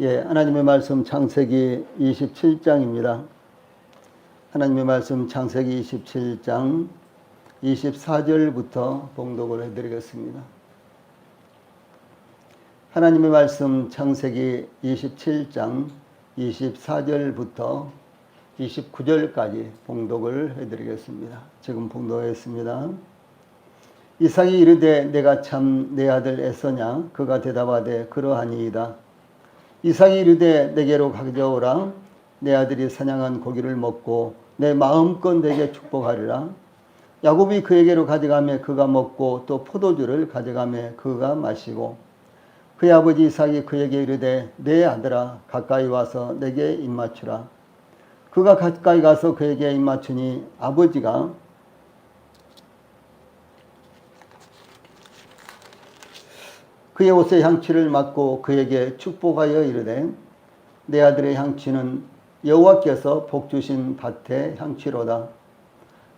하나님의 말씀 창세기 27장입니다. 하나님의 말씀 창세기 27장 24절부터 봉독을 해드리겠습니다. 하나님의 말씀 창세기 27장 24절부터 29절까지 봉독을 해드리겠습니다. 지금 봉독하겠습니다. 이삭이 이르되 내가 참 내 아들 에서냐? 그가 대답하되 그러하니이다. 이삭이 이르되 내게로 가져오라. 내 아들이 사냥한 고기를 먹고 내 마음껏 내게 축복하리라. 야곱이 그에게로 가져가매 그가 먹고 또 포도주를 가져가매 그가 마시고 그의 아버지 이삭이 그에게 이르되 내 아들아 가까이 와서 내게 입맞추라. 그가 가까이 가서 그에게 입맞추니 아버지가 그의 옷의 향취를 맡고 그에게 축복하여 이르되 내 아들의 향취는 여호와께서 복주신 밭의 향취로다.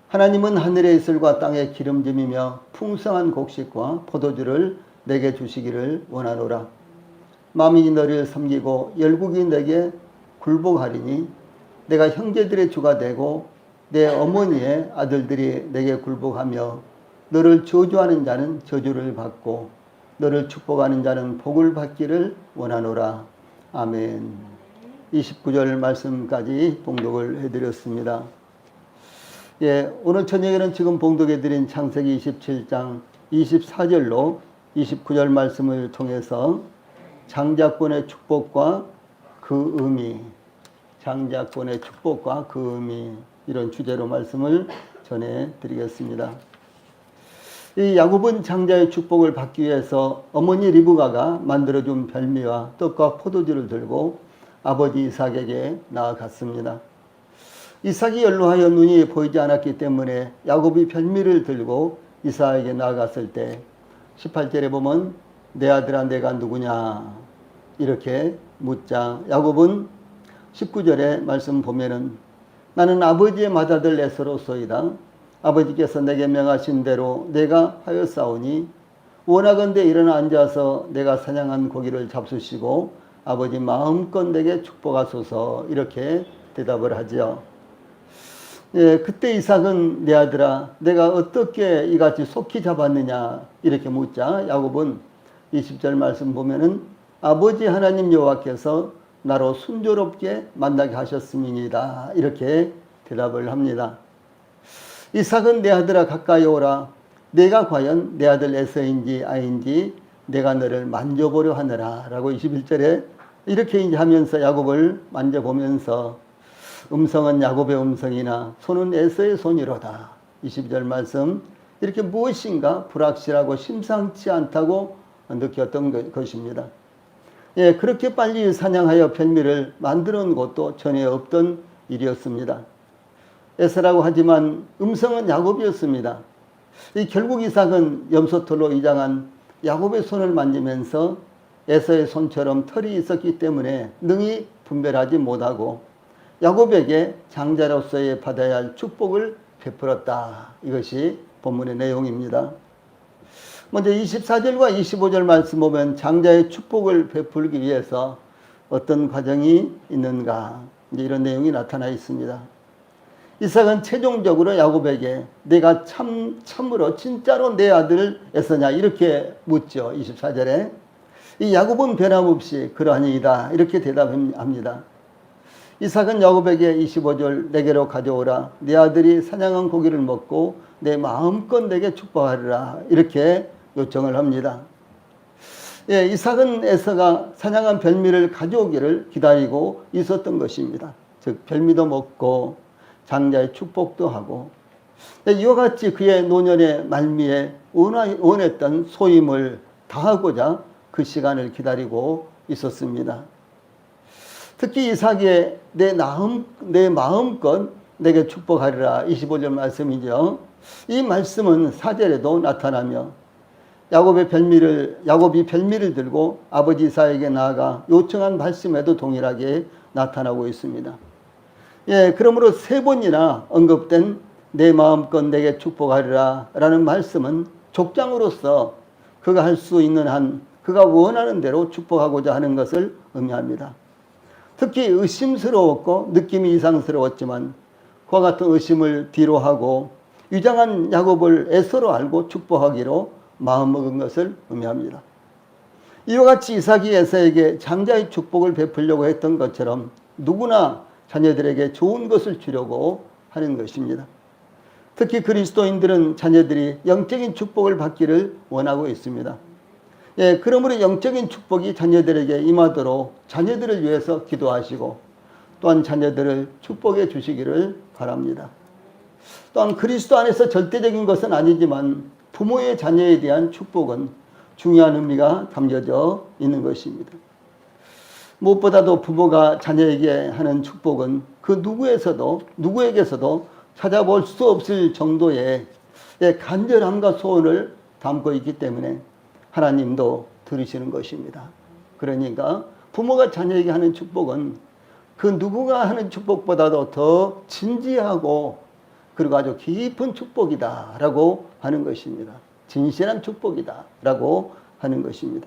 하나님은 하늘의 이슬과 땅의 기름짐이며 풍성한 곡식과 포도주를 내게 주시기를 원하노라. 만민이 너를 섬기고 열국이 내게 굴복하리니 내가 형제들의 주가 되고 내 어머니의 아들들이 내게 굴복하며 너를 저주하는 자는 저주를 받고 너를 축복하는 자는 복을 받기를 원하노라. 아멘. 29절 말씀까지 봉독을 해드렸습니다. 오늘 저녁에는 지금 봉독해드린 창세기 27장 24절로 29절 말씀을 통해서 장자권의 축복과 그 의미, 장자권의 축복과 그 의미, 이런 주제로 말씀을 전해드리겠습니다. 이 야곱은 장자의 축복을 받기 위해서 어머니 리브가가 만들어준 별미와 떡과 포도주를 들고 아버지 이삭에게 나아갔습니다. 이삭이 연로하여 눈이 보이지 않았기 때문에 야곱이 별미를 들고 이삭에게 나아갔을 때 18절에 보면 내 아들아 내가 누구냐 이렇게 묻자 야곱은 19절에 말씀 보면은 나는 아버지의 맏아들 에서로소이다. 아버지께서 내게 명하신 대로 내가 하였사오니 원하건대 일어나 앉아서 내가 사냥한 고기를 잡수시고 아버지 마음껏 내게 축복하소서 이렇게 대답을 하죠. 그때 이삭은 내 아들아 내가 어떻게 이같이 속히 잡았느냐 이렇게 묻자 야곱은 20절 말씀 보면은 아버지 하나님 여호와께서 나로 순조롭게 만나게 하셨음이니이다 이렇게 대답을 합니다. 이삭은 내 아들아 가까이 오라. 내가 과연 내 아들 에서인지 아인지 내가 너를 만져보려 하느라 라고 21절에 이렇게 이제 하면서 야곱을 만져보면서 음성은 야곱의 음성이나 손은 에서의 손이로다. 22절 말씀 이렇게 무엇인가 불확실하고 심상치 않다고 느꼈던 것입니다. 그렇게 빨리 사냥하여 별미를 만들어 놓은 것도 전에 없던 일이었습니다. 에서라고 하지만 음성은 야곱이었습니다. 결국 이삭은 염소털로 위장한 야곱의 손을 만지면서 에서의 손처럼 털이 있었기 때문에 능히 분별하지 못하고 야곱에게 장자로서의 받아야 할 축복을 베풀었다. 이것이 본문의 내용입니다. 먼저 24절과 25절 말씀 보면 장자의 축복을 베풀기 위해서 어떤 과정이 있는가 이런 내용이 나타나 있습니다. 이삭은 최종적으로 야곱에게 내가 참으로 진짜로 내 아들 에서냐 이렇게 묻죠. 24절에 이 야곱은 변함없이 그러하니이다 이렇게 대답합니다. 이삭은 야곱에게 25절 내게로 가져오라. 내 아들이 사냥한 고기를 먹고 내 마음껏 내게 축복하리라 이렇게 요청을 합니다. 이삭은 에서가 사냥한 별미를 가져오기를 기다리고 있었던 것입니다. 즉 별미도 먹고 장자의 축복도 하고 이와 같이 그의 노년의 말미에 원했던 소임을 다하고자 그 시간을 기다리고 있었습니다. 특히 이삭의 내 마음껏 내게 축복하리라 25절 말씀이죠. 이 말씀은 4절에도 나타나며 야곱이 별미를 들고 아버지 이삭에게 나아가 요청한 말씀에도 동일하게 나타나고 있습니다. 그러므로 3번이나 언급된 내 마음껏 내게 축복하리라 라는 말씀은 족장으로서 그가 할 수 있는 한 그가 원하는 대로 축복하고자 하는 것을 의미합니다. 특히 의심스러웠고 느낌이 이상스러웠지만 그와 같은 의심을 뒤로 하고 위장한 야곱을 애서로 알고 축복하기로 마음먹은 것을 의미합니다. 이와 같이 이삭이 에서에게 장자의 축복을 베풀려고 했던 것처럼 누구나 자녀들에게 좋은 것을 주려고 하는 것입니다. 특히 그리스도인들은 자녀들이 영적인 축복을 받기를 원하고 있습니다. 그러므로 영적인 축복이 자녀들에게 임하도록 자녀들을 위해서 기도하시고 또한 자녀들을 축복해 주시기를 바랍니다. 또한 그리스도 안에서 절대적인 것은 아니지만 부모의 자녀에 대한 축복은 중요한 의미가 담겨져 있는 것입니다. 무엇보다도 부모가 자녀에게 하는 축복은 그 누구에게서도 찾아볼 수 없을 정도의 간절함과 소원을 담고 있기 때문에 하나님도 들으시는 것입니다. 그러니까 부모가 자녀에게 하는 축복은 그 누구가 하는 축복보다도 더 진지하고 그리고 아주 깊은 축복이다라고 하는 것입니다. 진실한 축복이다라고 하는 것입니다.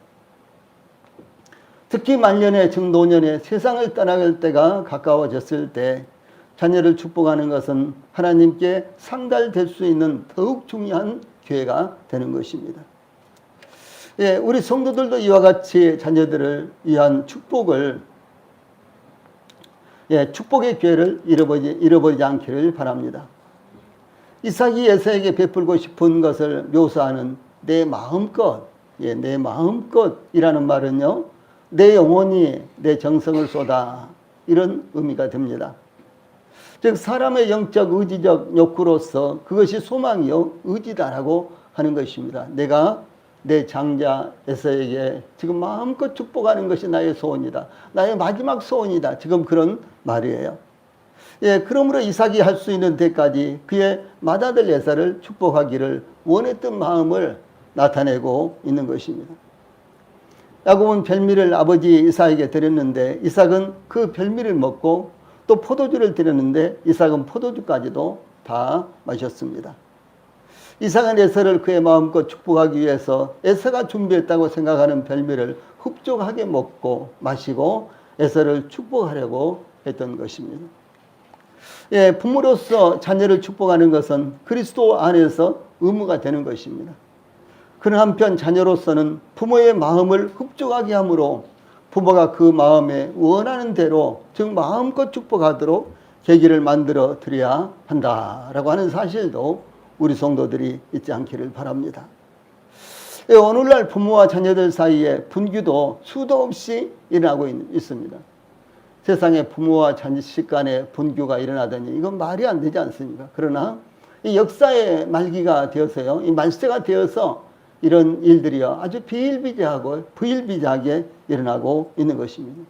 특히 말년에 중노년에 세상을 떠나갈 때가 가까워졌을 때 자녀를 축복하는 것은 하나님께 상달될 수 있는 더욱 중요한 기회가 되는 것입니다. 우리 성도들도 이와 같이 자녀들을 위한 축복의 기회를 잃어버리지 않기를 바랍니다. 이삭이 에서에게 베풀고 싶은 것을 묘사하는 내 마음껏이라는 말은요, 내 영혼이 내 정성을 쏟아 이런 의미가 됩니다. 즉 사람의 영적 의지적 욕구로서 그것이 소망이요 의지다라고 하는 것입니다. 내가 내 장자 에서에게 지금 마음껏 축복하는 것이 나의 소원이다. 나의 마지막 소원이다. 지금 그런 말이에요. 그러므로 이삭이 할 수 있는 데까지 그의 맏아들 에서를 축복하기를 원했던 마음을 나타내고 있는 것입니다. 야곱은 별미를 아버지 이삭에게 드렸는데 이삭은 그 별미를 먹고 또 포도주를 드렸는데 이삭은 포도주까지도 다 마셨습니다. 이삭은 에서를 그의 마음껏 축복하기 위해서 에서가 준비했다고 생각하는 별미를 흡족하게 먹고 마시고 에서를 축복하려고 했던 것입니다. 부모로서 자녀를 축복하는 것은 그리스도 안에서 의무가 되는 것입니다. 그런 한편 자녀로서는 부모의 마음을 흡족하게 함으로 부모가 그 마음에 원하는 대로 즉 마음껏 축복하도록 계기를 만들어 드려야 한다라고 하는 사실도 우리 성도들이 잊지 않기를 바랍니다. 오늘날 부모와 자녀들 사이에 분규도 수도 없이 일어나고 있습니다. 세상에 부모와 자식 간의 분규가 일어나더니 이건 말이 안 되지 않습니까? 그러나 이 역사의 말기가 되어서요, 이 말세가 되어서 이런 일들이요 아주 비일비재하고 부일비재하게 일어나고 있는 것입니다.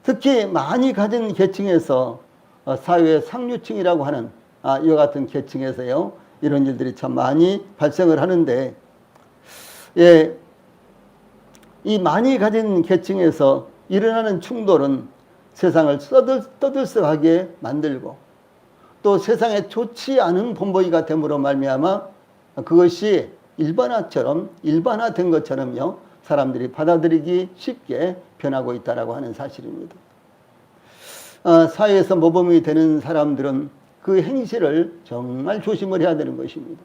특히 많이 가진 계층에서 사회의 상류층이라고 하는 이와 같은 계층에서요 이런 일들이 참 많이 발생을 하는데 이 많이 가진 계층에서 일어나는 충돌은 세상을 떠들썩하게 만들고 또 세상에 좋지 않은 본보기가 됨으로 말미암아 그것이 일반화된 것처럼요 사람들이 받아들이기 쉽게 변하고 있다라고 하는 사실입니다. 사회에서 모범이 되는 사람들은 그 행실을 정말 조심을 해야 되는 것입니다.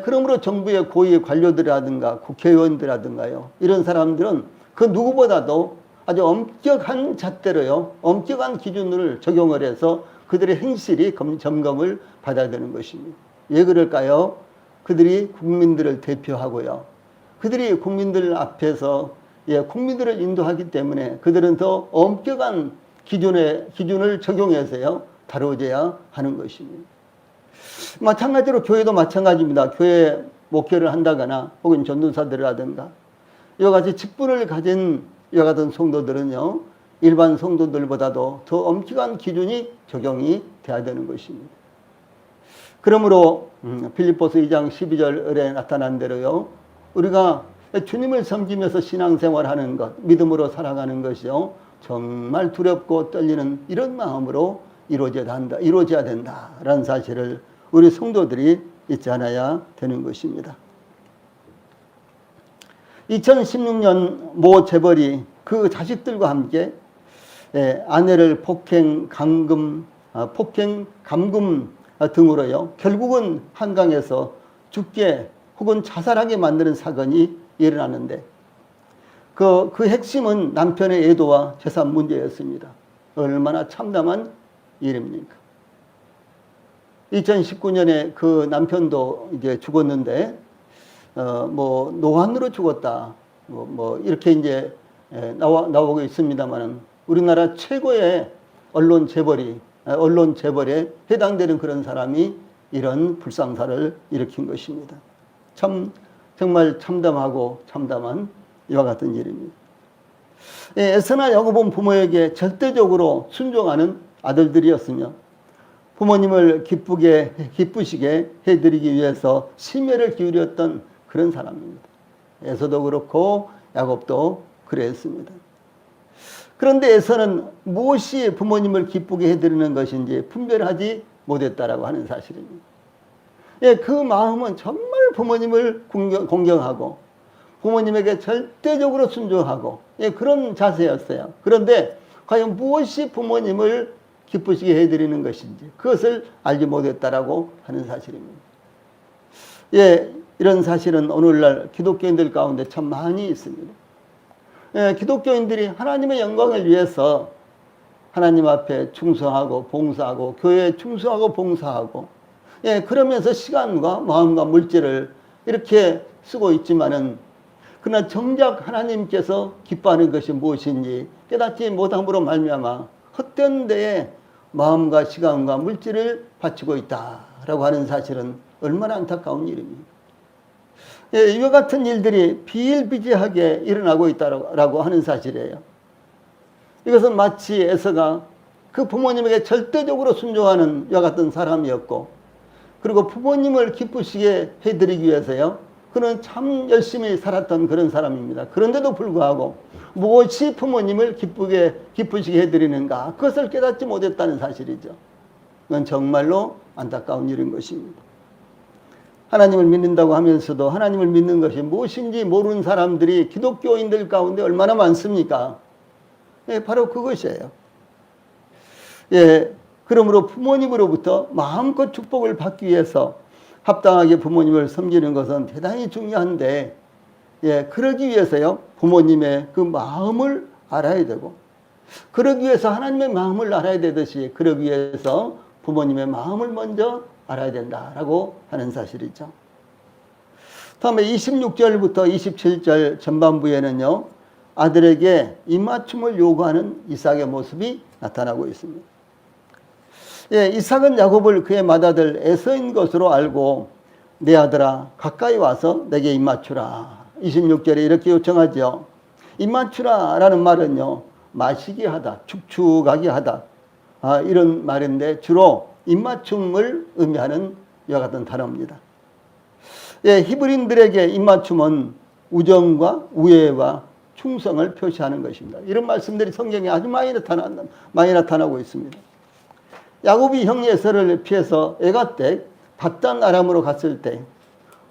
그러므로 정부의 고위 관료들이라든가 국회의원들이라든가요 이런 사람들은 그 누구보다도 아주 엄격한 잣대로요 엄격한 기준을 적용을 해서 그들의 행실이 점검을 받아야 되는 것입니다. 왜 그럴까요? 그들이 국민들을 대표하고요 그들이 국민들 앞에서 국민들을 인도하기 때문에 그들은 더 엄격한 기준을 적용해서요 다뤄져야 하는 것입니다. 마찬가지로 교회도 마찬가지입니다. 교회 목회를 한다거나 혹은 전도사들이라든가 이와 같이 직분을 가진 이와 같은 성도들은요 일반 성도들보다도 더 엄격한 기준이 적용이 돼야 되는 것입니다. 그러므로 빌립보서 2장 12절에 나타난 대로요 우리가 주님을 섬기면서 신앙생활하는 것 믿음으로 살아가는 것이요 정말 두렵고 떨리는 이런 마음으로 이루어져야 된다라는 사실을 우리 성도들이 잊지 않아야 되는 것입니다. 2016년 모 재벌이 그 자식들과 함께 아내를 폭행, 감금 등으로요, 결국은 한강에서 죽게 혹은 자살하게 만드는 사건이 일어나는데 그 핵심은 남편의 애도와 재산 문제였습니다. 얼마나 참담한 일입니까? 2019년에 그 남편도 이제 죽었는데, 노환으로 죽었다. 이렇게 이제 나오고 있습니다만은 우리나라 최고의 언론 재벌에 해당되는 그런 사람이 이런 불상사를 일으킨 것입니다. 정말 참담한 이와 같은 일입니다. 에서나 야곱은 부모에게 절대적으로 순종하는 아들들이었으며 부모님을 기쁘시게 해드리기 위해서 심혈을 기울였던 그런 사람입니다. 에서도 그렇고 야곱도 그랬습니다. 그런데 에서는 무엇이 부모님을 기쁘게 해드리는 것인지 분별하지 못했다라고 하는 사실입니다. 그 마음은 정말 부모님을 공경하고 부모님에게 절대적으로 순종하고 그런 자세였어요. 그런데 과연 무엇이 부모님을 기쁘시게 해드리는 것인지 그것을 알지 못했다라고 하는 사실입니다. 이런 사실은 오늘날 기독교인들 가운데 참 많이 있습니다. 기독교인들이 하나님의 영광을 위해서 하나님 앞에 충성하고 봉사하고 교회에 충성하고 봉사하고 그러면서 시간과 마음과 물질을 이렇게 쓰고 있지만은 그러나 정작 하나님께서 기뻐하는 것이 무엇인지 깨닫지 못함으로 말미암아 헛된 데에 마음과 시간과 물질을 바치고 있다라고 하는 사실은 얼마나 안타까운 일입니까? 이와 같은 일들이 비일비재하게 일어나고 있다라고 하는 사실이에요. 이것은 마치 에서가 그 부모님에게 절대적으로 순종하는 이와 같은 사람이었고, 그리고 부모님을 기쁘시게 해드리기 위해서요, 그는 참 열심히 살았던 그런 사람입니다. 그런데도 불구하고 무엇이 부모님을 기쁘시게 해드리는가, 그것을 깨닫지 못했다는 사실이죠. 그건 정말로 안타까운 일인 것입니다. 하나님을 믿는다고 하면서도 하나님을 믿는 것이 무엇인지 모르는 사람들이 기독교인들 가운데 얼마나 많습니까? 바로 그것이에요. 그러므로 부모님으로부터 마음껏 축복을 받기 위해서 합당하게 부모님을 섬기는 것은 대단히 중요한데, 그러기 위해서요, 부모님의 그 마음을 알아야 되고, 그러기 위해서 하나님의 마음을 알아야 되듯이, 그러기 위해서 부모님의 마음을 먼저 알아야 된다라고 하는 사실이죠. 다음에 26절부터 27절 전반부에는요, 아들에게 입맞춤을 요구하는 이삭의 모습이 나타나고 있습니다. 이삭은 야곱을 그의 맏아들 에서인 것으로 알고 내 아들아 가까이 와서 내게 입맞추라. 26절에 이렇게 요청하죠. 입맞추라 라는 말은요, 마시게 하다, 축축하게 하다, 이런 말인데 주로 입맞춤을 의미하는 이와 같은 단어입니다. 히브리인들에게 입맞춤은 우정과 우애와 충성을 표시하는 것입니다. 이런 말씀들이 성경에 아주 많이 나타나고 있습니다. 야곱이 형 에서를 피해서 에가댁 밧단 아람으로 갔을 때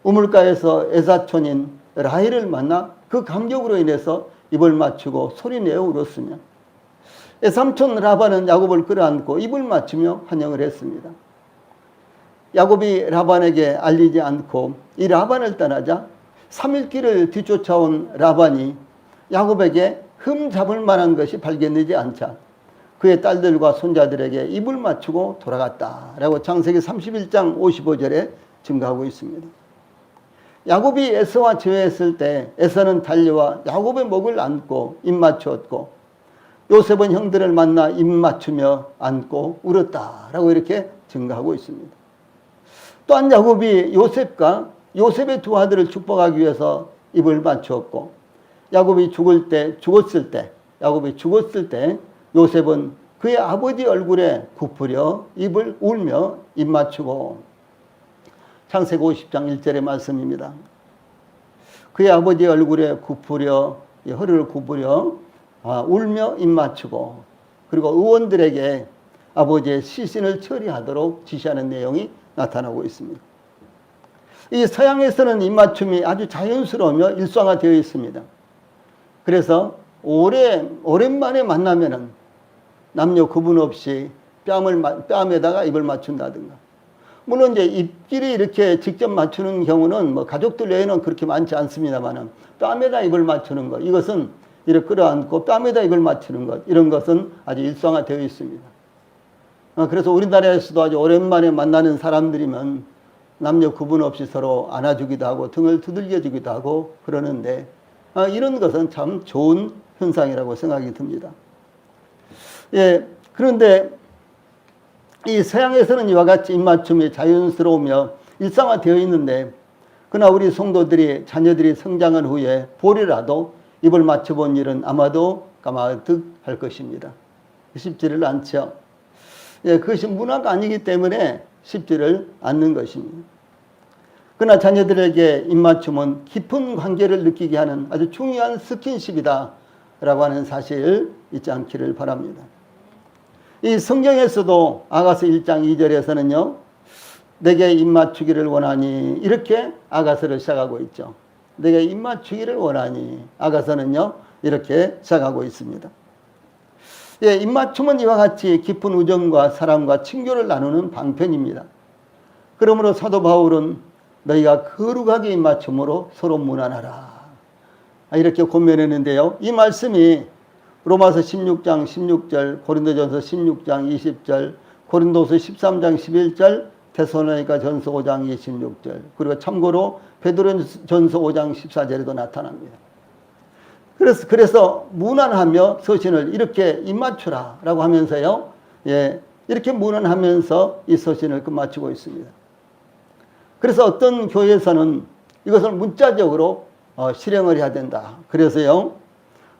우물가에서 에사촌인 라헬을 만나 그 감격으로 인해서 입을 맞추고 소리내어 울었으며, 삼촌 라반은 야곱을 끌어안고 입을 맞추며 환영을 했습니다. 야곱이 라반에게 알리지 않고 이 라반을 떠나자 3일 길을 뒤쫓아온 라반이 야곱에게 흠 잡을 만한 것이 발견되지 않자 그의 딸들과 손자들에게 입을 맞추고 돌아갔다라고 창세기 31장 55절에 증거하고 있습니다. 야곱이 에서와 재회했을 때 에서는 달려와 야곱의 목을 안고 입 맞추었고, 요셉은 형들을 만나 입 맞추며 안고 울었다라고 이렇게 증거하고 있습니다. 또한 야곱이 요셉과 요셉의 두 아들을 축복하기 위해서 입을 맞추었고, 야곱이 죽었을 때 요셉은 그의 아버지 얼굴에 굽으려 입을 울며 입 맞추고, 창세기 50장 1절의 말씀입니다. 그의 아버지 얼굴에 굽으려, 허리를 굽으려 울며 입 맞추고, 그리고 의원들에게 아버지의 시신을 처리하도록 지시하는 내용이 나타나고 있습니다. 이 서양에서는 입맞춤이 아주 자연스러우며 일상화되어 있습니다. 그래서 오랜만에 만나면은 남녀 구분 없이 뺨에다가 입을 맞춘다든가. 물론 이제 입끼리 이렇게 직접 맞추는 경우는 뭐 가족들 외에는 그렇게 많지 않습니다만은 뺨에다 입을 맞추는 것, 이것은 이렇게 끌어안고 뺨에다 입을 맞추는 것, 이런 것은 아주 일상화되어 있습니다. 그래서 우리나라에서도 아주 오랜만에 만나는 사람들이면 남녀 구분 없이 서로 안아주기도 하고 등을 두들겨주기도 하고 그러는데, 이런 것은 참 좋은 현상이라고 생각이 듭니다. 예, 그런데 이 서양에서는 이와 같이 입맞춤이 자연스러우며 일상화되어 있는데, 그러나 우리 성도들이 자녀들이 성장한 후에 볼이라도 입을 맞춰본 일은 아마도 까마득할 것입니다. 쉽지를 않죠. 예, 그것이 문화가 아니기 때문에 쉽지를 않는 것입니다. 그러나 자녀들에게 입맞춤은 깊은 관계를 느끼게 하는 아주 중요한 스킨십이다 라고 하는 사실 잊지 않기를 바랍니다. 이 성경에서도 아가서 1장 2절에서는요, 내게 입맞추기를 원하니, 이렇게 아가서를 시작하고 있죠. 내게 입맞추기를 원하니, 아가서는요 이렇게 시작하고 있습니다. 예, 입맞춤은 이와 같이 깊은 우정과 사랑과 친교를 나누는 방편입니다. 그러므로 사도 바울은 너희가 거룩하게 입맞춤으로 서로 문안하라, 이렇게 권면했는데요. 이 말씀이 로마서 16장 16절, 고린도전서 16장 20절, 고린도서 13장 11절, 데살로니가 전서 5장 26절, 그리고 참고로 베드로전서 5장 14절에도 나타납니다. 그래서 문안하며 서신을 이렇게 입맞추라 라고 하면서요, 예, 이렇게 문안하면서 이 서신을 끝마치고 있습니다. 그래서 어떤 교회에서는 이것을 문자적으로 실행을 해야 된다. 그래서요,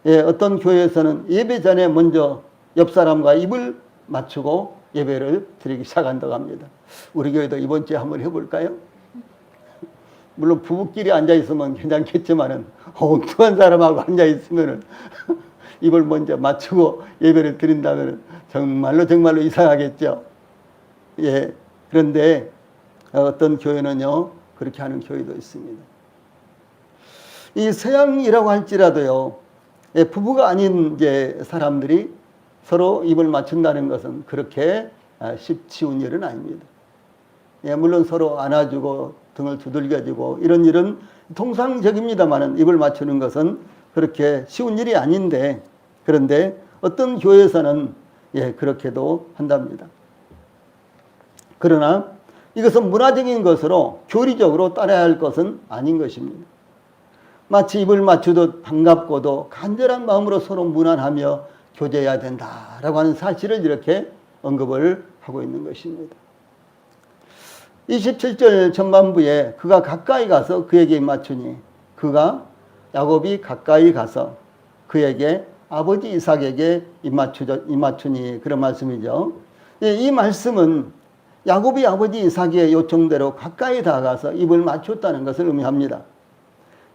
예, 어떤 교회에서는 예배 전에 먼저 옆 사람과 입을 맞추고 예배를 드리기 시작한다고 합니다. 우리 교회도 이번 주에 한번 해볼까요? 물론 부부끼리 앉아있으면 괜찮겠지만은 엉뚱한 사람하고 앉아있으면은 입을 먼저 맞추고 예배를 드린다면 정말로 이상하겠죠. 예, 그런데 어떤 교회는요 그렇게 하는 교회도 있습니다. 이 서양이라고 할지라도요, 예, 부부가 아닌 이제 사람들이 서로 입을 맞춘다는 것은 그렇게 쉽지운 일은 아닙니다. 예, 물론 서로 안아주고 등을 두들겨주고 이런 일은 통상적입니다만은 입을 맞추는 것은 그렇게 쉬운 일이 아닌데, 그런데 어떤 교회에서는 예, 그렇게도 한답니다. 그러나 이것은 문화적인 것으로 교리적으로 따라야 할 것은 아닌 것입니다. 마치 입을 맞추듯 반갑고도 간절한 마음으로 서로 문안하며 교제해야 된다라고 하는 사실을 이렇게 언급을 하고 있는 것입니다. 27절 전반부에 그가 가까이 가서 그에게 입맞추니, 야곱이 가까이 가서 그에게 아버지 이삭에게 입맞추니, 그런 말씀이죠. 이 말씀은 야곱이 아버지 이삭의 요청대로 가까이 다가가서 입을 맞췄다는 것을 의미합니다.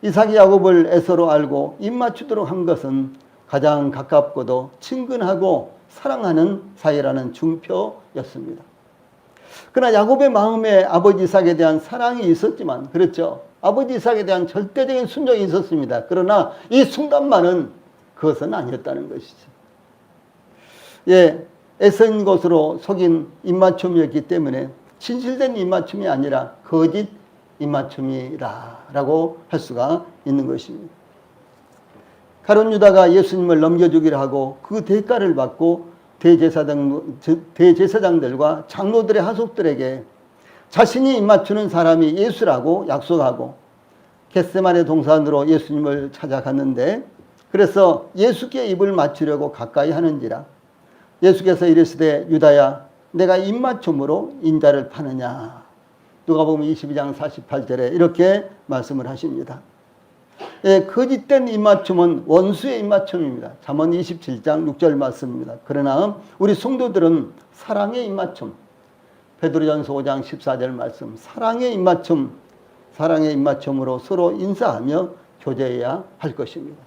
이삭이 야곱을 에서로 알고 입 맞추도록 한 것은 가장 가깝고도 친근하고 사랑하는 사이라는 증표였습니다. 그러나 야곱의 마음에 아버지 이삭에 대한 사랑이 있었지만, 그렇죠, 아버지 이삭에 대한 절대적인 순종이 있었습니다. 그러나 이 순간만은 그것은 아니었다는 것이죠. 예, 애쓴 것으로 속인 입맞춤이었기 때문에 진실된 입맞춤이 아니라 거짓 입맞춤이라고 할 수가 있는 것입니다. 가룟 유다가 예수님을 넘겨주기로 하고 그 대가를 받고 대제사장들과 장로들의 하속들에게 자신이 입맞추는 사람이 예수라고 약속하고 겟세마네 동산으로 예수님을 찾아갔는데, 그래서 예수께 입을 맞추려고 가까이 하는지라 예수께서 이르시되 유다야 내가 입맞춤으로 인자를 파느냐. 누가복음 22장 48절에 이렇게 말씀을 하십니다. 예, 거짓된 입맞춤은 원수의 입맞춤입니다. 잠언 27장 6절 말씀입니다. 그러나 우리 성도들은 사랑의 입맞춤, 베드로전서 5장 14절 말씀, 사랑의 입맞춤으로 서로 인사하며 교제해야 할 것입니다.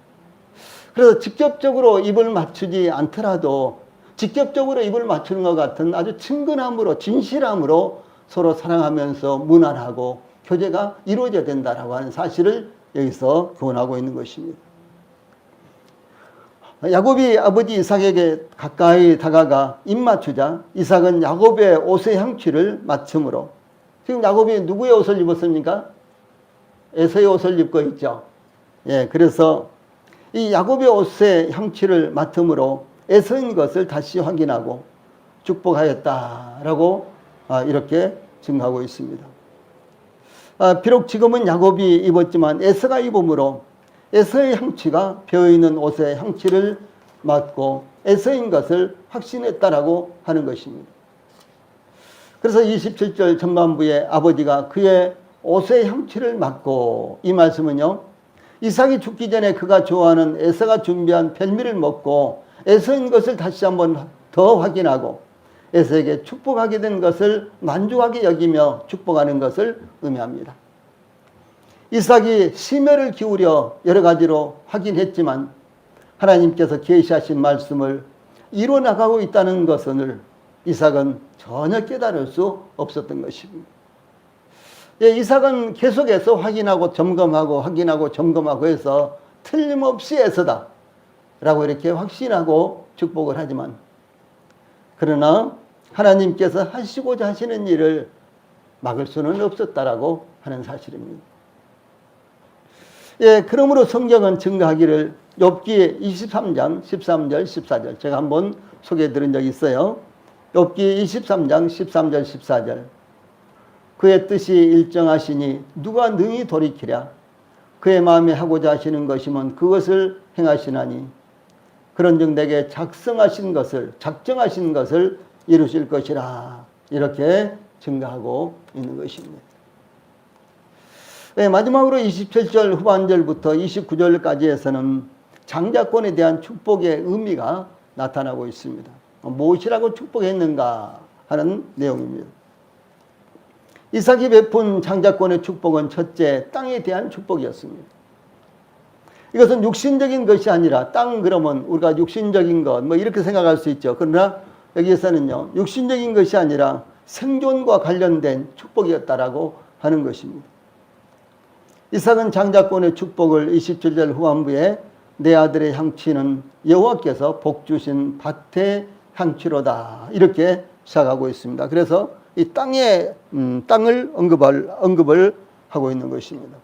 그래서 직접적으로 입을 맞추지 않더라도 직접적으로 입을 맞추는 것 같은 아주 친근함으로 진실함으로 서로 사랑하면서 문안하고 교제가 이루어져야 된다라고 하는 사실을 여기서 교훈하고 있는 것입니다. 야곱이 아버지 이삭에게 가까이 다가가 입맞추자 이삭은 야곱의 옷의 향취를 맡음으로, 지금 야곱이 누구의 옷을 입었습니까? 에서의 옷을 입고 있죠. 예, 그래서 이 야곱의 옷의 향취를 맡음으로 에서인 것을 다시 확인하고 축복하였다라고 이렇게 증거하고 있습니다. 비록 지금은 야곱이 입었지만 에서가 입음으로 에서의 향취가 배어있는 옷의 향취를 맡고 에서인 것을 확신했다라고 하는 것입니다. 그래서 27절 전반부에 아버지가 그의 옷의 향취를 맡고, 이 말씀은요, 이삭이 죽기 전에 그가 좋아하는 에서가 준비한 별미를 먹고 에서인 것을 다시 한번 더 확인하고 에서에게 축복하게 된 것을 만족하게 여기며 축복하는 것을 의미합니다. 이삭이 심혈을 기울여 여러 가지로 확인했지만 하나님께서 계시하신 말씀을 이루어나가고 있다는 것을 이삭은 전혀 깨달을 수 없었던 것입니다. 예, 이삭은 계속해서 확인하고 점검하고 확인하고 점검하고 해서 틀림없이 에서다 라고 이렇게 확신하고 축복을 하지만, 그러나 하나님께서 하시고자 하시는 일을 막을 수는 없었다라고 하는 사실입니다. 예, 그러므로 성경은 증거하기를, 욥기 23장 13절 14절 제가 한번 소개해 드린 적이 있어요. 욥기 23장 13절 14절 그의 뜻이 일정하시니 누가 능히 돌이키랴. 그의 마음에 하고자 하시는 것이면 그것을 행하시나니 그런즉 내게 작정하신 것을 이루실 것이라. 이렇게 증거하고 있는 것입니다. 네, 마지막으로 27절 후반절부터 29절까지에서는 장자권에 대한 축복의 의미가 나타나고 있습니다. 무엇이라고 축복했는가 하는 내용입니다. 이삭이 베푼 장자권의 축복은 첫째, 땅에 대한 축복이었습니다. 이것은 육신적인 것이 아니라, 땅 그러면 우리가 육신적인 것 뭐 이렇게 생각할 수 있죠. 그러나 여기에서는요, 육신적인 것이 아니라 생존과 관련된 축복이었다라고 하는 것입니다. 이삭은 장자권의 축복을 27절 후반부에 내 아들의 향취는 여호와께서 복 주신 밭의 향취로다 이렇게 시작하고 있습니다. 그래서 이 땅을 언급을 하고 있는 것입니다.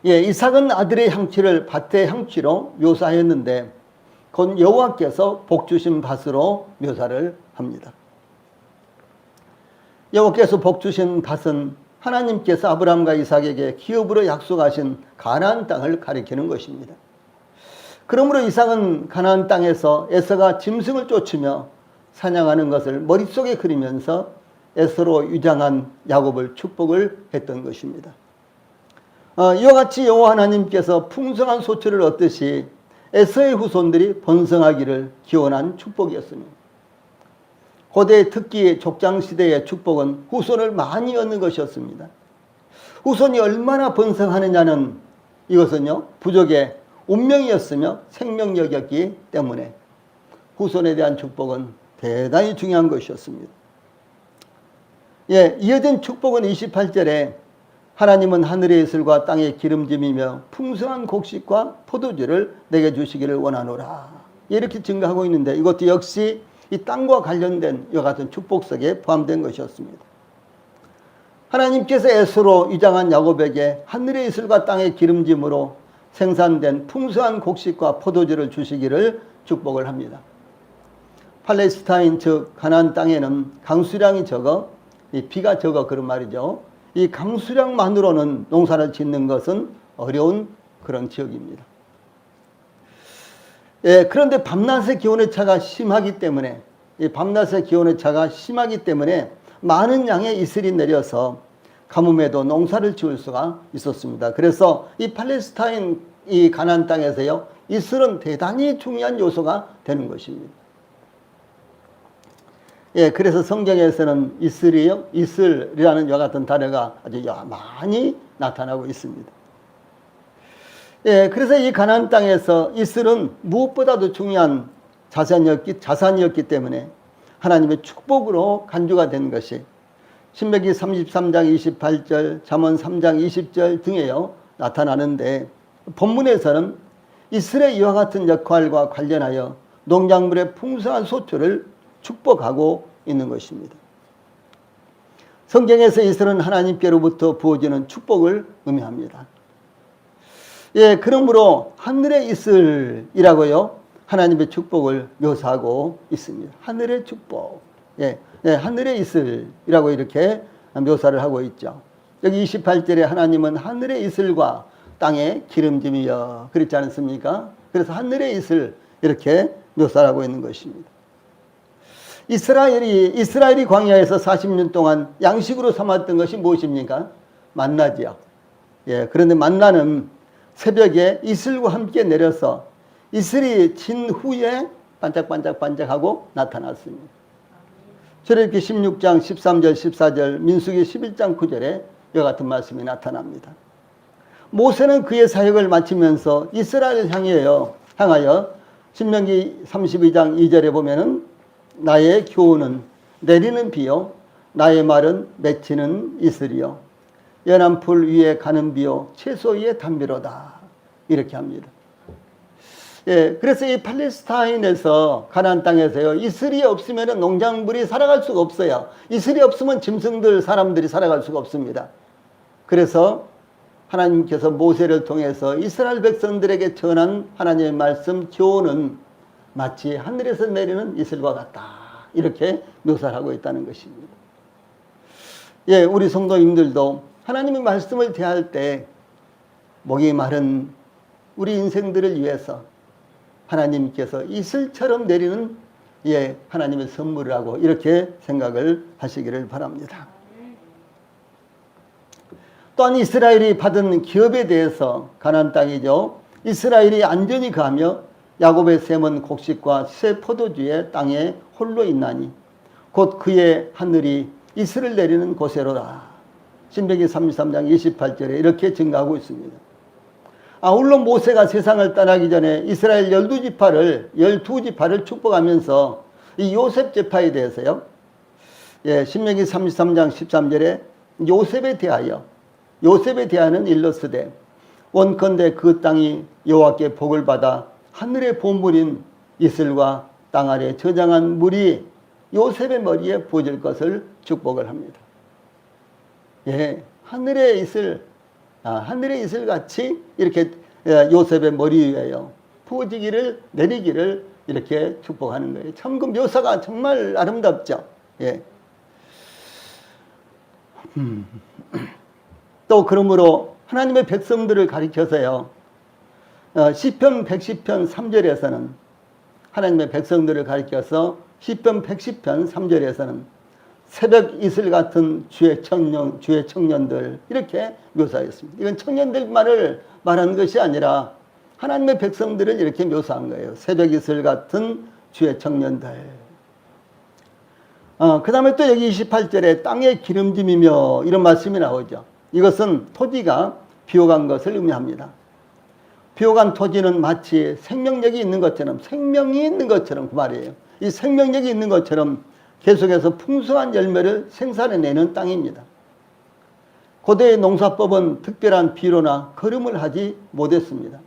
예, 이삭은 아들의 향취를 밭의 향취로 묘사했는데 곧 여호와께서 복 주신 밭으로 묘사를 합니다. 여호와께서 복 주신 밭은 하나님께서 아브라함과 이삭에게 기업으로 약속하신 가나안 땅을 가리키는 것입니다. 그러므로 이삭은 가나안 땅에서 에서가 짐승을 쫓으며 사냥하는 것을 머릿속에 그리면서 에서로 위장한 야곱을 축복을 했던 것입니다. 이와 같이 여호와 하나님께서 풍성한 소출을 얻듯이 에서의 후손들이 번성하기를 기원한 축복이었습니다. 고대 특히 족장시대의 축복은 후손을 많이 얻는 것이었습니다. 후손이 얼마나 번성하느냐는 이것은요, 부족의 운명이었으며 생명력이었기 때문에 후손에 대한 축복은 대단히 중요한 것이었습니다. 예, 이어진 축복은 28절에 하나님은 하늘의 이슬과 땅의 기름짐이며 풍성한 곡식과 포도주를 내게 주시기를 원하노라. 이렇게 증거하고 있는데 이것도 역시 이 땅과 관련된 이와 같은 축복 속에 포함된 것이었습니다. 하나님께서 에서로 위장한 야곱에게 하늘의 이슬과 땅의 기름짐으로 생산된 풍성한 곡식과 포도주를 주시기를 축복을 합니다. 팔레스타인 즉 가나안 땅에는 강수량이 적어 비가 적어 그런 말이죠. 이 강수량만으로는 농사를 짓는 것은 어려운 그런 지역입니다. 예, 그런데 밤낮의 기온의 차가 심하기 때문에 많은 양의 이슬이 내려서 가뭄에도 농사를 지을 수가 있었습니다. 그래서 이 팔레스타인 이 가나안 땅에서요, 이슬은 대단히 중요한 요소가 되는 것입니다. 예, 그래서 성경에서는 이슬이라는 이와 같은 단어가 아주 많이 나타나고 있습니다. 예, 그래서 이 가나안 땅에서 이슬은 무엇보다도 중요한 자산이었기 때문에 하나님의 축복으로 간주가 된 것이 신명기 33장 28절, 잠언 3장 20절 등에요 나타나는데, 본문에서는 이스라엘 이와 같은 역할과 관련하여 농작물의 풍성한 소출을 축복하고 있는 것입니다. 성경에서 이슬은 하나님께로부터 부어지는 축복을 의미합니다. 예, 그러므로 하늘의 이슬이라고요 하나님의 축복을 묘사하고 있습니다. 하늘의 축복, 예, 하늘의 이슬이라고 이렇게 묘사를 하고 있죠. 여기 28절에 하나님은 하늘의 이슬과 땅의 기름짐이여 그랬지 않습니까? 그래서 하늘의 이슬 이렇게 묘사를 하고 있는 것입니다. 이스라엘이 광야에서 40년 동안 양식으로 삼았던 것이 무엇입니까? 만나지요. 예, 그런데 만나는 새벽에 이슬과 함께 내려서 이슬이 진 후에 반짝반짝반짝하고 나타났습니다. 출애굽기 16장 13절 14절 민수기 11장 9절에 이와 같은 말씀이 나타납니다. 모세는 그의 사역을 마치면서 이스라엘을 향하여 신명기 32장 2절에 보면은 나의 교훈은 내리는 비요 나의 말은 맺히는 이슬이요 연한 풀 위에 가는 비요 채소 위에 담비로다 이렇게 합니다. 예, 그래서 이 팔레스타인에서 가나안 땅에서요 이슬이 없으면 농작물이 살아갈 수가 없어요. 이슬이 없으면 짐승들 사람들이 살아갈 수가 없습니다. 그래서 하나님께서 모세를 통해서 이스라엘 백성들에게 전한 하나님의 말씀 교훈은 마치 하늘에서 내리는 이슬과 같다 이렇게 묘사를 하고 있다는 것입니다. 예, 우리 성도님들도 하나님의 말씀을 대할 때 목이 마른 우리 인생들을 위해서 하나님께서 이슬처럼 내리는 예, 하나님의 선물을 하고 이렇게 생각을 하시기를 바랍니다. 또한 이스라엘이 받은 기업에 대해서 가나안 땅이죠. 이스라엘이 안전히 가며 야곱의 샘은 곡식과 새 포도주의 땅에 홀로 있나니 곧 그의 하늘이 이슬을 내리는 곳에로라. 신명기 33장 28절에 이렇게 증가하고 있습니다. 아울러 모세가 세상을 떠나기 전에 이스라엘 12지파를 축복하면서 이 요셉 지파에 대해서요. 예, 신명기 33장 13절에 요셉에 대하는 일러스되 원컨대 그 땅이 여호와께 복을 받아 하늘의 보물인 이슬과 땅 아래 저장한 물이 요셉의 머리에 부어질 것을 축복을 합니다. 예, 하늘의 이슬 같이 이렇게 요셉의 머리 위에요 부어지기를 내리기를 이렇게 축복하는 거예요. 참 그 묘사가 정말 아름답죠. 예. 또 그러므로 하나님의 백성들을 가리켜서요 시편 110편 3절에서는 하나님의 백성들을 가리켜서 시편 110편 3절에서는 새벽 이슬 같은 주의 청년들 이렇게 묘사했습니다. 이건 청년들만을 말하는 것이 아니라 하나님의 백성들을 이렇게 묘사한 거예요. 새벽 이슬 같은 주의 청년들. 그 다음에 또 여기 28절에 땅의 기름짐이며 이런 말씀이 나오죠. 이것은 토지가 비옥한 것을 의미합니다. 비옥한 토지는 마치 생명력이 있는 것처럼 그 말이에요. 이 생명력이 있는 것처럼 계속해서 풍성한 열매를 생산해내는 땅입니다. 고대의 농사법은 특별한 비료나 거름을 하지 못했습니다.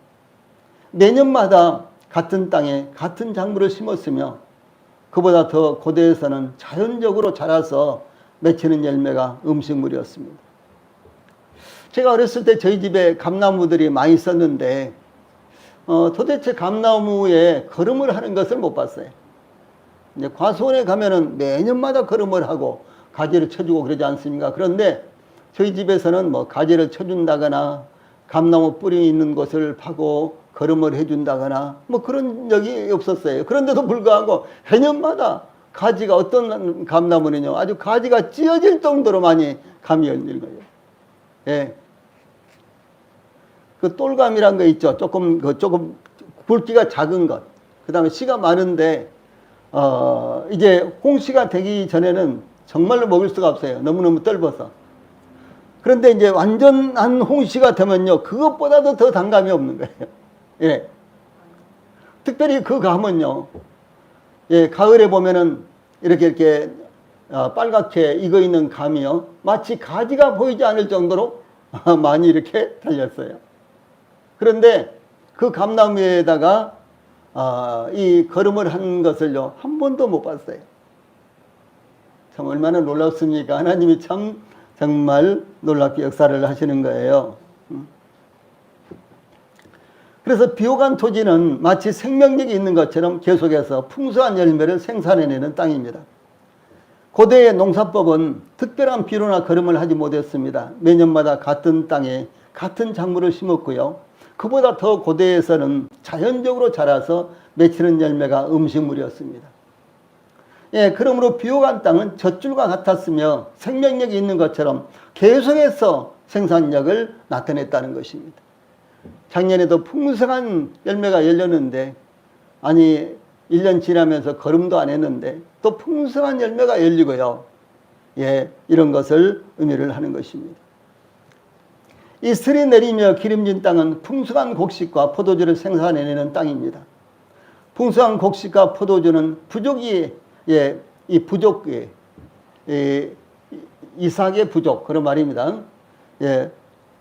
매년마다 같은 땅에 같은 작물을 심었으며 그보다 더 고대에서는 자연적으로 자라서 맺히는 열매가 음식물이었습니다. 제가 어렸을 때 저희 집에 감나무들이 많이 있었는데 도대체 감나무에 거름을 하는 것을 못 봤어요. 이제 과수원에 가면은 매년마다 거름을 하고 가지를 쳐주고 그러지 않습니까? 그런데 저희 집에서는 뭐 가지를 쳐준다거나 감나무 뿌리 있는 곳을 파고 거름을 해준다거나 뭐 그런 적이 없었어요. 그런데도 불구하고 해년마다 가지가 어떤 감나무는요 아주 가지가 찢어질 정도로 많이 감이 열리는 거예요. 예. 그 똘감이란 거 있죠. 조금 굵기가 작은 것. 그 다음에 씨가 많은데 이제 홍씨가 되기 전에는 정말로 먹을 수가 없어요. 너무너무 떫어서. 그런데 이제 완전한 홍씨가 되면요 그것보다도 더 단감이 없는 거예요. 예. 특별히 그 감은요 예, 가을에 보면은 이렇게 빨갛게 익어 있는 감이요. 마치 가지가 보이지 않을 정도로 많이 이렇게 달렸어요. 그런데 그 감나무에다가 이 걸음을 한 것을요, 한 번도 못 봤어요. 참 얼마나 놀랍습니까? 하나님이 참 정말 놀랍게 역사를 하시는 거예요. 그래서 비옥한 토지는 마치 생명력이 있는 것처럼 계속해서 풍성한 열매를 생산해내는 땅입니다. 고대의 농사법은 특별한 비료나 거름을 하지 못했습니다. 매년마다 같은 땅에 같은 작물을 심었고요. 그보다 더 고대에서는 자연적으로 자라서 맺히는 열매가 음식물이었습니다. 예, 그러므로 비옥한 땅은 젖줄과 같았으며 생명력이 있는 것처럼 계속해서 생산력을 나타냈다는 것입니다. 작년에도 풍성한 열매가 열렸는데, 아니 1년 지나면서 거름도 안 했는데 또 풍성한 열매가 열리고요. 예, 이런 것을 의미를 하는 것입니다. 이슬이 내리며 기름진 땅은 풍성한 곡식과 포도주를 생산해내는 땅입니다. 풍성한 곡식과 포도주는 부족이, 예, 이 부족이, 이삭의 부족, 그런 말입니다. 예,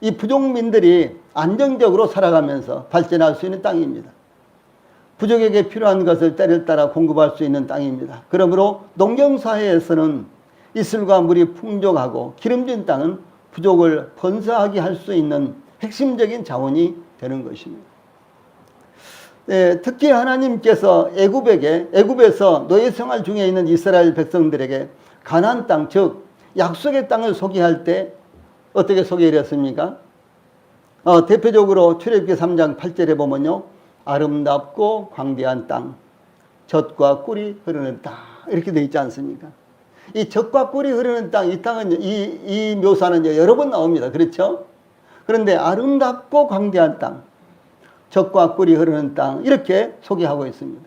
이 부족민들이 안정적으로 살아가면서 발전할 수 있는 땅입니다. 부족에게 필요한 것을 때를 따라 공급할 수 있는 땅입니다. 그러므로 농경사회에서는 이슬과 물이 풍족하고 기름진 땅은 부족을 번사하게 할 수 있는 핵심적인 자원이 되는 것입니다. 네, 특히 하나님께서 애굽에서 노예 생활 중에 있는 이스라엘 백성들에게 가나안 땅, 즉 약속의 땅을 소개할 때 어떻게 소개를 했습니까? 대표적으로 출애굽기 3장 8절에 보면요, 아름답고 광대한 땅, 젖과 꿀이 흐르는 땅, 이렇게 되어 있지 않습니까? 이 젖과 꿀이 흐르는 땅, 이 땅은 이 묘사는 여러 번 나옵니다. 그렇죠? 그런데 아름답고 광대한 땅, 젖과 꿀이 흐르는 땅, 이렇게 소개하고 있습니다.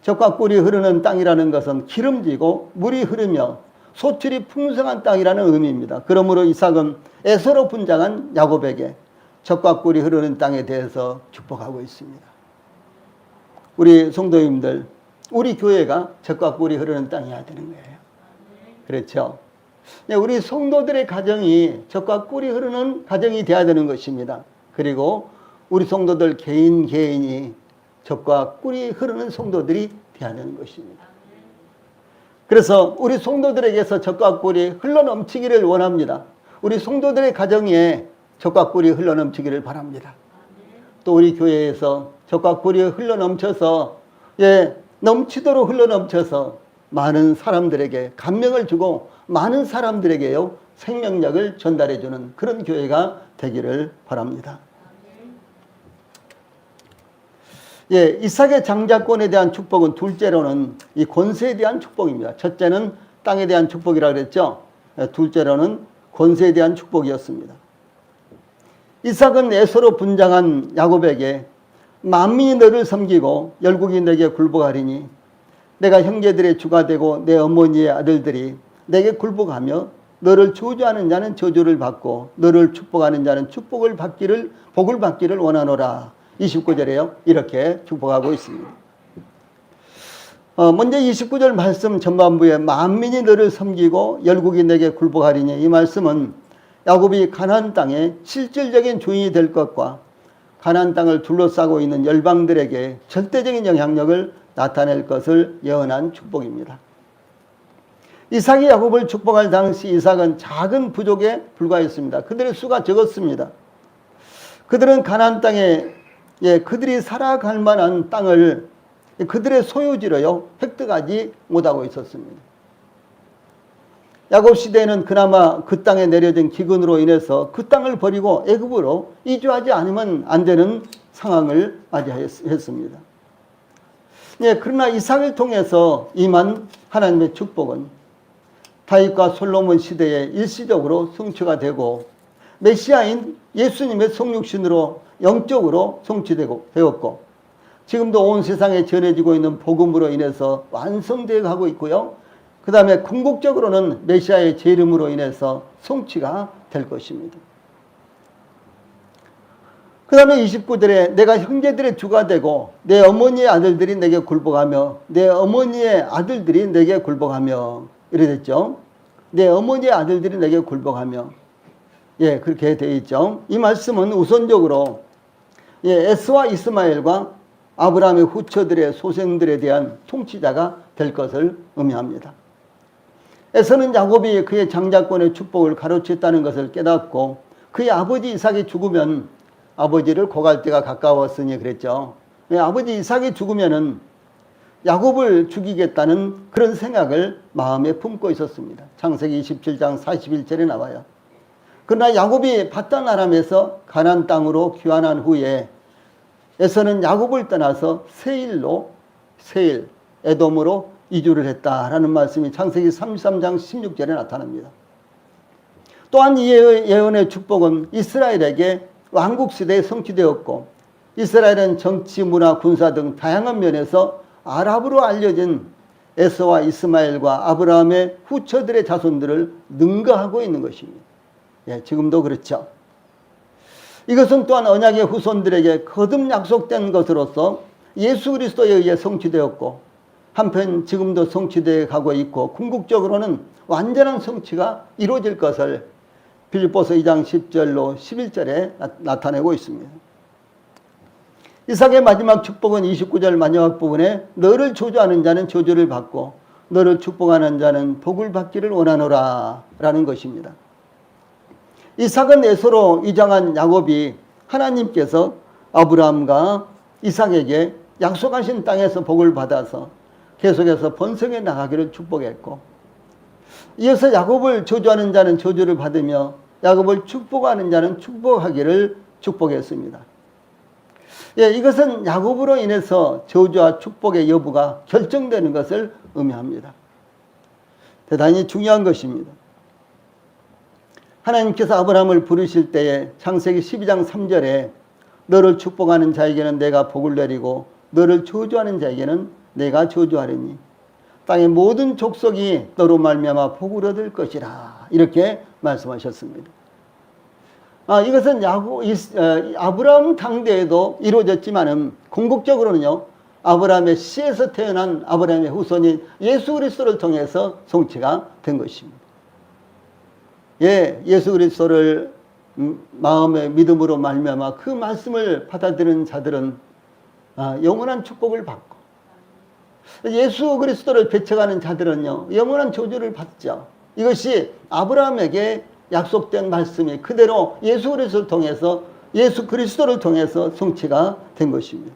젖과 꿀이 흐르는 땅이라는 것은 기름지고 물이 흐르며 소출이 풍성한 땅이라는 의미입니다. 그러므로 이삭은 에서로 분장한 야곱에게 젖과 꿀이 흐르는 땅에 대해서 축복하고 있습니다. 우리 성도님들, 우리 교회가 젖과 꿀이 흐르는 땅이어야 되는 거예요. 그렇죠? 우리 성도들의 가정이 젖과 꿀이 흐르는 가정이 되어야 되는 것입니다. 그리고 우리 성도들 개인이 젖과 꿀이 흐르는 성도들이 되어야 되는 것입니다. 그래서 우리 성도들에게서 젖과 꿀이 흘러넘치기를 원합니다. 우리 성도들의 가정에 젖과 꿀이 흘러넘치기를 바랍니다. 또 우리 교회에서 젖과 꿀이 흘러넘쳐서, 예, 넘치도록 흘러넘쳐서 많은 사람들에게 감명을 주고 많은 사람들에게요, 생명력을 전달해주는 그런 교회가 되기를 바랍니다. 예, 이삭의 장자권에 대한 축복은 둘째로는 이 권세에 대한 축복입니다. 첫째는 땅에 대한 축복이라고 그랬죠. 둘째로는 권세에 대한 축복이었습니다. 이삭은 에서로 분장한 야곱에게 만민이 너를 섬기고 열국이 내게 굴복하리니 내가 형제들의 주가 되고 내 어머니의 아들들이 내게 굴복하며 너를 저주하는 자는 저주를 받고 너를 축복하는 자는 복을 받기를 원하노라. 29절에요. 이렇게 축복하고 있습니다. 먼저 29절 말씀 전반부에 만민이 너를 섬기고 열국이 내게 굴복하리니, 이 말씀은 야곱이 가나안 땅의 실질적인 주인이 될 것과 가나안 땅을 둘러싸고 있는 열방들에게 절대적인 영향력을 나타낼 것을 예언한 축복입니다. 이삭이 야곱을 축복할 당시 이삭은 작은 부족에 불과했습니다. 그들의 수가 적었습니다. 그들은 가나안 땅에, 예, 그들이 살아갈 만한 땅을 그들의 소유지로요, 획득하지 못하고 있었습니다. 야곱 시대에는 그나마 그 땅에 내려진 기근으로 인해서 그 땅을 버리고 애굽으로 이주하지 않으면 안 되는 상황을 맞이했습니다. 예, 그러나 이삭을 통해서 임한 하나님의 축복은 다윗과 솔로몬 시대에 일시적으로 성취가 되고 메시아인 예수님의 성육신으로 영적으로 성취되었고 지금도 온 세상에 전해지고 있는 복음으로 인해서 완성되어 가고 있고요. 그 다음에 궁극적으로는 메시아의 재림으로 인해서 성취가 될 것입니다. 그 다음에 29절에 내가 형제들의 주가 되고 내 어머니의 아들들이 내게 굴복하며 내 어머니의 아들들이 내게 굴복하며 이래 됐죠. 내 어머니의 아들들이 내게 굴복하며 예, 그렇게 되어 있죠. 이 말씀은 우선적으로 예, 에스와 이스마엘과 아브라함의 후처들의 소생들에 대한 통치자가 될 것을 의미합니다. 에서는 야곱이 그의 장자권의 축복을 가로챘다는 것을 깨닫고 그의 아버지 이삭이 죽으면 아버지를 고갈 때가 가까웠으니 그랬죠. 예, 아버지 이삭이 죽으면은 야곱을 죽이겠다는 그런 생각을 마음에 품고 있었습니다. 창세기 27장 41절에 나와요. 그러나 야곱이 밧단 아람에서 가나안 땅으로 귀환한 후에 에서는 야곱을 떠나서 세일, 에돔으로 이주를 했다라는 말씀이 창세기 33장 16절에 나타납니다. 또한 이 예언의 축복은 이스라엘에게 왕국시대에 성취되었고 이스라엘은 정치, 문화, 군사 등 다양한 면에서 아랍으로 알려진 에서와 이스마엘과 아브라함의 후처들의 자손들을 능가하고 있는 것입니다. 예, 지금도 그렇죠. 이것은 또한 언약의 후손들에게 거듭 약속된 것으로서 예수 그리스도에 의해 성취되었고 한편 지금도 성취되어 가고 있고 궁극적으로는 완전한 성취가 이루어질 것을 빌립보서 2장 10절로 11절에 나타내고 있습니다. 이삭의 마지막 축복은 29절 마지막 부분에 너를 저주하는 자는 저주를 받고 너를 축복하는 자는 복을 받기를 원하노라 라는 것입니다. 이삭은 에서로 위장한 야곱이 하나님께서 아브라함과 이삭에게 약속하신 땅에서 복을 받아서 계속해서 번성해 나가기를 축복했고 이어서 야곱을 저주하는 자는 저주를 받으며 야곱을 축복하는 자는 축복하기를 축복했습니다. 예, 이것은 야곱으로 인해서 저주와 축복의 여부가 결정되는 것을 의미합니다. 대단히 중요한 것입니다. 하나님께서 아브라함을 부르실 때에 창세기 12장 3절에 너를 축복하는 자에게는 내가 복을 내리고 너를 저주하는 자에게는 내가 저주하리니 땅의 모든 족속이 너로 말미암아 복을 얻을 것이라 이렇게 말씀하셨습니다. 이것은 아브라함 당대에도 이루어졌지만은 궁극적으로는요 아브라함의 씨에서 태어난 아브라함의 후손인 예수 그리스도를 통해서 성취가 된 것입니다. 예, 예수 그리스도를 마음의 믿음으로 말미암아 그 말씀을 받아들이는 자들은 영원한 축복을 받고 예수 그리스도를 배척하는 자들은요 영원한 저주를 받죠. 이것이 아브라함에게 약속된 말씀이 그대로 예수 그리스도를 통해서 성취가 된 것입니다.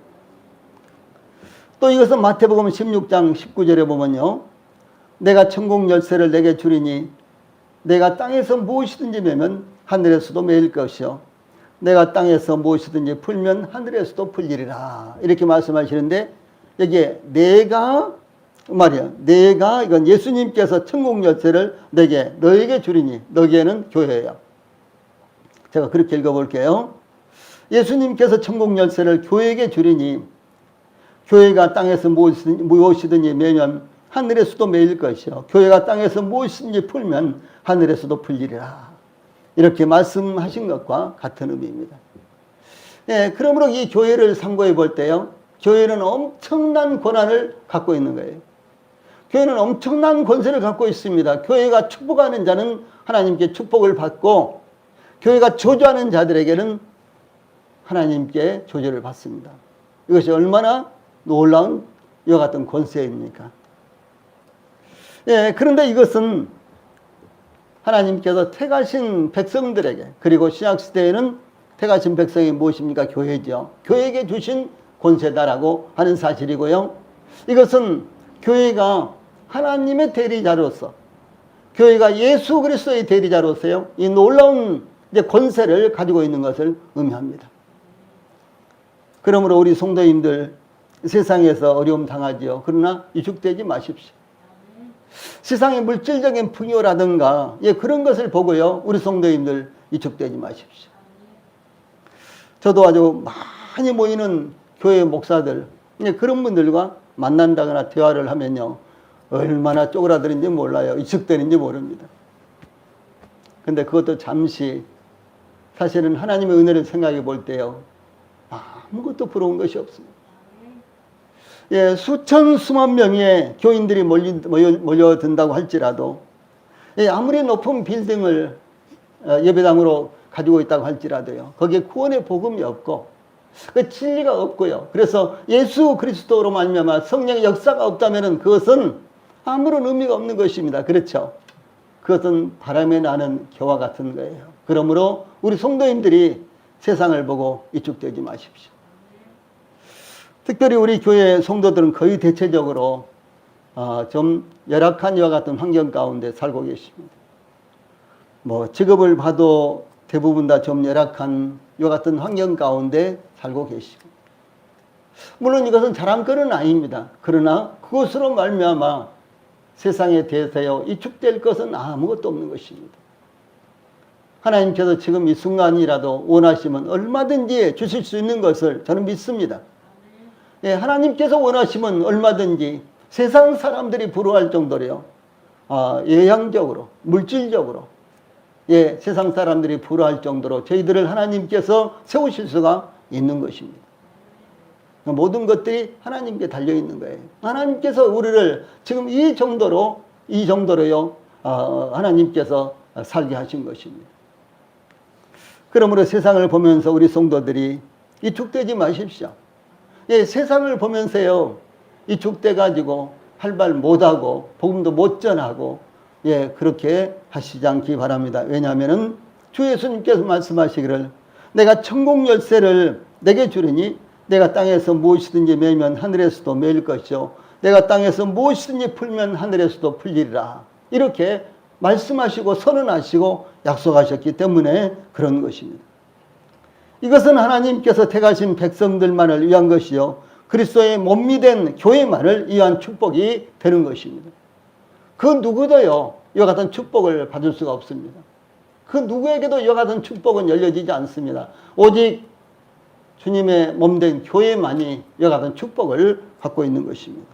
또 이것은 마태복음 16장 19절에 보면요 내가 천국 열쇠를 내게 주리니 내가 땅에서 무엇이든지 매면 하늘에서도 매일 것이요 내가 땅에서 무엇이든지 풀면 하늘에서도 풀리리라 이렇게 말씀하시는데 여기에 내가 이건 예수님께서 천국 열쇠를 너에게 주리니 너에게는 교회예요. 제가 그렇게 읽어볼게요. 예수님께서 천국 열쇠를 교회에게 주리니 교회가 땅에서 무엇이든지 매면 하늘에서도 매일 것이요 교회가 땅에서 무엇이든지 풀면 하늘에서도 풀리리라 이렇게 말씀하신 것과 같은 의미입니다. 예, 그러므로 이 교회를 상고해 볼 때요 교회는 엄청난 권한을 갖고 있는 거예요. 교회는 엄청난 권세를 갖고 있습니다. 교회가 축복하는 자는 하나님께 축복을 받고 교회가 저주하는 자들에게는 하나님께 저주를 받습니다. 이것이 얼마나 놀라운 이와 같은 권세입니까? 예, 그런데 이것은 하나님께서 택하신 백성들에게 그리고 신약시대에는 택하신 백성이 무엇입니까? 교회죠. 교회에게 주신 권세다라고 하는 사실이고요. 이것은 교회가 하나님의 대리자로서 교회가 예수 그리스도의 대리자로서요. 이 놀라운 권세를 가지고 있는 것을 의미합니다. 그러므로 우리 성도님들 세상에서 어려움 당하지요. 그러나 위축되지 마십시오. 세상의 물질적인 풍요라든가 그런 것을 보고요. 우리 성도님들 위축되지 마십시오. 저도 아주 많이 모이는 교회 목사들 그런 분들과 만난다거나 대화를 하면요. 얼마나 쪼그라드는지 몰라요. 위축되는지 모릅니다. 근데 그것도 잠시 사실은 하나님의 은혜를 생각해 볼 때요. 아무것도 부러운 것이 없습니다. 예, 수천 수만 명의 교인들이 몰려든다고 할지라도, 예, 아무리 높은 빌딩을 예배당으로 가지고 있다고 할지라도요, 거기에 구원의 복음이 없고 그 진리가 없고요, 그래서 예수 그리스도로 말미암아 성령의 역사가 없다면 그것은 아무런 의미가 없는 것입니다. 그렇죠? 그것은 바람에 나는 겨와 같은 거예요. 그러므로 우리 성도님들이 세상을 보고 이축되지 마십시오. 특별히 우리 교회 성도들은 거의 대체적으로 좀 열악한 이와 같은 환경 가운데 살고 계십니다. 뭐 직업을 봐도 대부분 다 좀 열악한 이와 같은 환경 가운데 살고 계시고, 물론 이것은 자랑거리는 아닙니다. 그러나 그것으로 말미암아 세상에 대하여 이축될 것은 아무것도 없는 것입니다. 하나님께서 지금 이 순간이라도 원하시면 얼마든지 주실 수 있는 것을 저는 믿습니다. 예, 하나님께서 원하시면 얼마든지 세상 사람들이 부러워할 정도로요, 예향적으로, 물질적으로, 예, 세상 사람들이 부러워할 정도로 저희들을 하나님께서 세우실 수가 있는 것입니다. 모든 것들이 하나님께 달려있는 거예요. 하나님께서 우리를 지금 이 정도로요, 하나님께서 살게 하신 것입니다. 그러므로 세상을 보면서 우리 성도들이 이축되지 마십시오. 예, 세상을 보면서요, 이축돼가지고 할말 못하고 복음도 못 전하고, 예, 그렇게 하시지 않기 바랍니다. 왜냐하면은 주 예수님께서 말씀하시기를 내가 천국 열쇠를 내게 주리니 내가 땅에서 무엇이든지 매면 하늘에서도 매일 것이요 내가 땅에서 무엇이든지 풀면 하늘에서도 풀리리라, 이렇게 말씀하시고 선언하시고 약속하셨기 때문에 그런 것입니다. 이것은 하나님께서 택하신 백성들만을 위한 것이요 그리스도의 몸이 된 교회만을 위한 축복이 되는 것입니다. 그 누구도요 이와 같은 축복을 받을 수가 없습니다. 그 누구에게도 이와 같은 축복은 열려지지 않습니다. 오직 주님의 몸된 교회만이 이와 같은 축복을 갖고 있는 것입니다.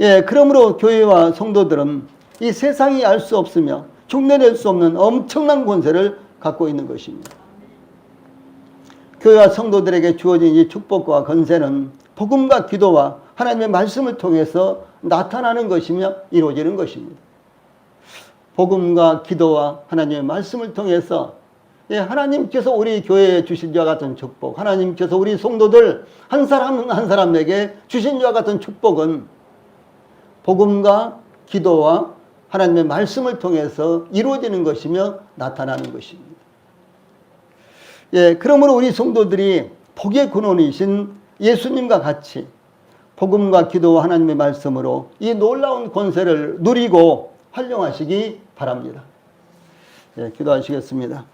예, 그러므로 교회와 성도들은 이 세상이 알 수 없으며 흉내낼 수 없는 엄청난 권세를 갖고 있는 것입니다. 교회와 성도들에게 주어진 이 축복과 권세는 복음과 기도와 하나님의 말씀을 통해서 나타나는 것이며 이루어지는 것입니다. 복음과 기도와 하나님의 말씀을 통해서, 예, 하나님께서 우리 교회에 주신 이와 같은 축복, 하나님께서 우리 성도들 한 사람 한 사람에게 주신 이와 같은 축복은 복음과 기도와 하나님의 말씀을 통해서 이루어지는 것이며 나타나는 것입니다. 예, 그러므로 우리 성도들이 복의 근원이신 예수님과 같이 복음과 기도와 하나님의 말씀으로 이 놀라운 권세를 누리고 활용하시기 바랍니다. 예, 기도하시겠습니다.